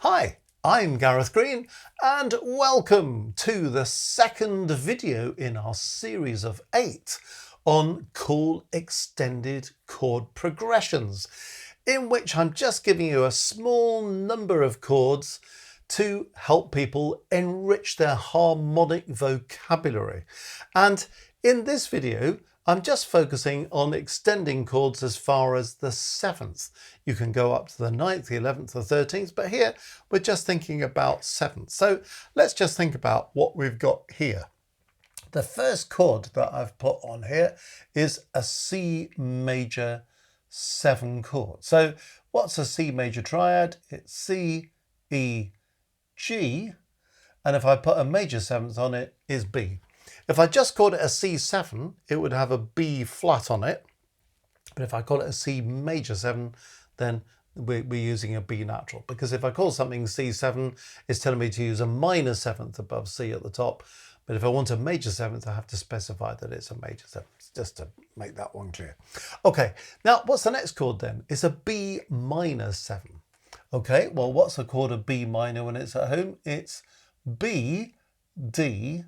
Hi, I'm Gareth Green and welcome to the second video in our series of 8 on cool extended chord progressions, in which I'm just giving you a small number of chords to help people enrich their harmonic vocabulary. And in this video, I'm just focusing on extending chords as far as the 7th. You can go up to the 9th, the 11th, the 13th, but here we're just thinking about 7th. So let's just think about what we've got here. The first chord that I've put on here is a C major 7 chord. So what's a C major triad? It's C, E, G, and if I put a major 7th on it, is B. If I just called it a C7, it would have a B flat on it. But if I call it a C major 7, then we're using a B natural. Because if I call something C7, it's telling me to use a minor 7th above C at the top. But if I want a major 7th, I have to specify that it's a major 7th, just to make that one clear. Okay, now what's the next chord then? It's a B minor 7. Okay, well, what's a chord of B minor when it's at home? It's B, D,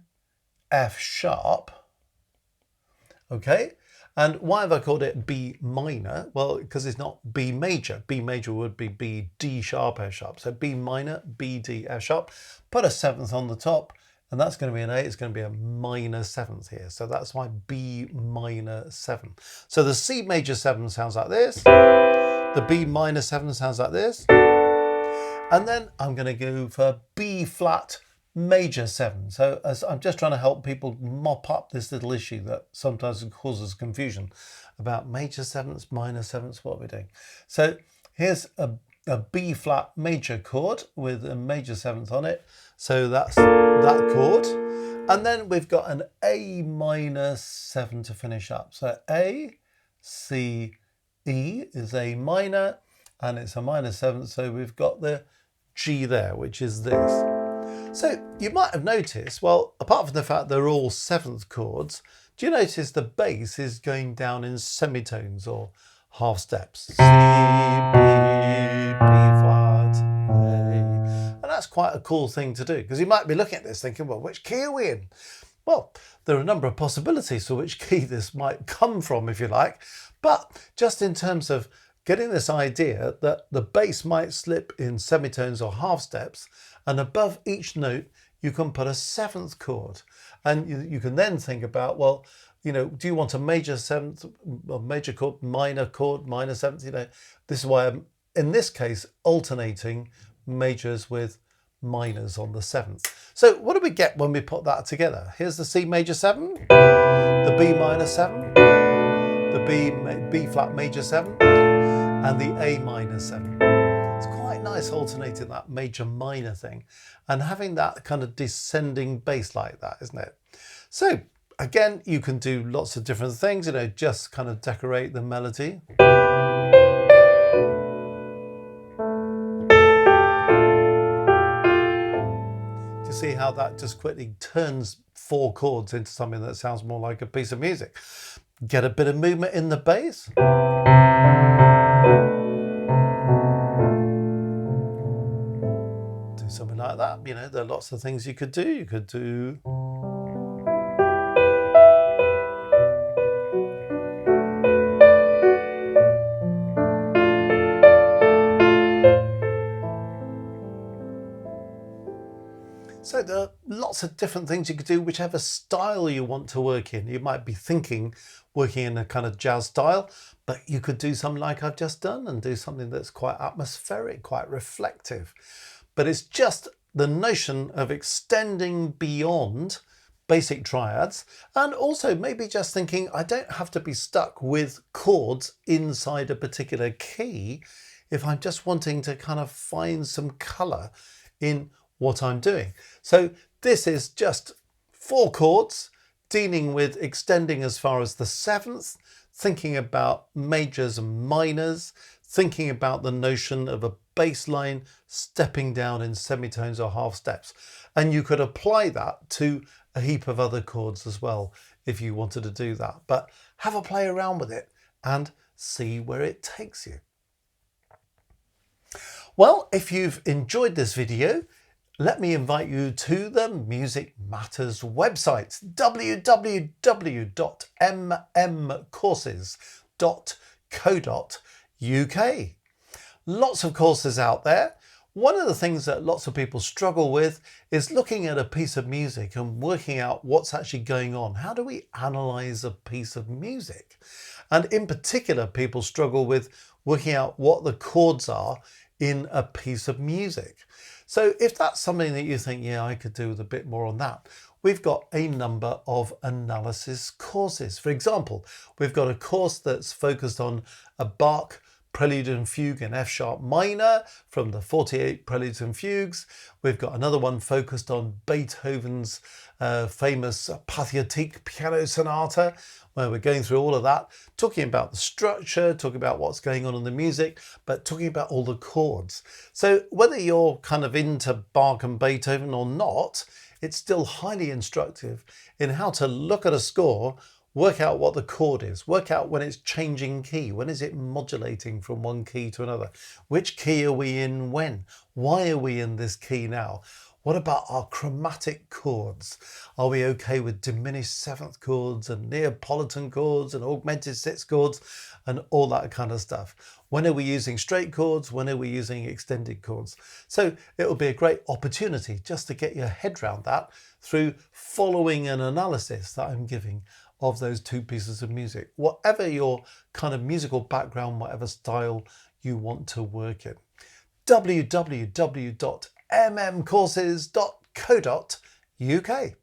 F sharp. Okay, and why have I called it B minor? Well, because it's not B major. B major would be B, D sharp, F sharp. So B minor, B, D, F sharp. Put a 7th on the top, and that's going to be an A. It's going to be a minor 7th here. So that's why B minor 7. So the C major 7 sounds like this. The B minor 7 sounds like this. And then I'm going to go for B flat major 7. So as I'm just trying to help people mop up this little issue that sometimes causes confusion about major 7ths, minor 7ths, what are we doing? So here's a B flat major chord with a major 7th on it. So that's that chord. And then we've got an A minor 7 to finish up. So A, C, E is A minor, and it's a minor 7th. So we've got the G there, which is this. So you might have noticed, well, apart from the fact they're all 7th chords, do you notice the bass is going down in semitones or half steps? C, B, B flat, A. And that's quite a cool thing to do, because you might be looking at this thinking, well, which key are we in? Well, there are a number of possibilities for which key this might come from, if you like. But just in terms of getting this idea that the bass might slip in semitones or half steps, and above each note you can put a 7th chord, and you can then think about, well, you know, do you want a major 7th, a major chord, minor 7th? You know, this is why I'm in this case alternating majors with minors on the 7th. So what do we get when we put that together? Here's the C major 7, the B minor 7, the B flat major 7, and the A minor 7. It's quite nice alternating that major minor thing and having that kind of descending bass like that, isn't it? So again, you can do lots of different things, you know, just kind of decorate the melody. Do you see how that just quickly turns 4 chords into something that sounds more like a piece of music? Get a bit of movement in the bass. Do something like that. You know, there are lots of things you could do. You could do... So there are lots of different things you could do, whichever style you want to work in. You might be thinking working in a kind of jazz style, but you could do something like I've just done and do something that's quite atmospheric, quite reflective. But it's just the notion of extending beyond basic triads, and also maybe just thinking I don't have to be stuck with chords inside a particular key if I'm just wanting to kind of find some colour in what I'm doing. So this is just 4 chords dealing with extending as far as the 7th, thinking about majors and minors, thinking about the notion of a bass line stepping down in semitones or half steps. And you could apply that to a heap of other chords as well if you wanted to do that. But have a play around with it and see where it takes you. Well, if you've enjoyed this video, let me invite you to the Music Matters website, www.mmcourses.co.uk. Lots of courses out there. One of the things that lots of people struggle with is looking at a piece of music and working out what's actually going on. How do we analyze a piece of music? And in particular, people struggle with working out what the chords are in a piece of music. So if that's something that you think, yeah, I could do with a bit more on that, we've got a number of analysis courses. For example, we've got a course that's focused on a Bach Prelude and Fugue in F sharp minor from the 48 Preludes and Fugues. We've got another one focused on Beethoven's famous Pathetique piano sonata, where we're going through all of that, talking about the structure, talking about what's going on in the music, but talking about all the chords. So whether you're kind of into Bach and Beethoven or not, it's still highly instructive in how to look at a score, work out what the chord is, work out when it's changing key, when is it modulating from one key to another, which key are we in when, why are we in this key now, what about our chromatic chords, are we okay with diminished seventh chords and Neapolitan chords and augmented sixth chords and all that kind of stuff. When are we using straight chords, when are we using extended chords? So it will be a great opportunity just to get your head around that through following an analysis that I'm giving of those two pieces of music, whatever your kind of musical background, whatever style you want to work in. www.mmcourses.co.uk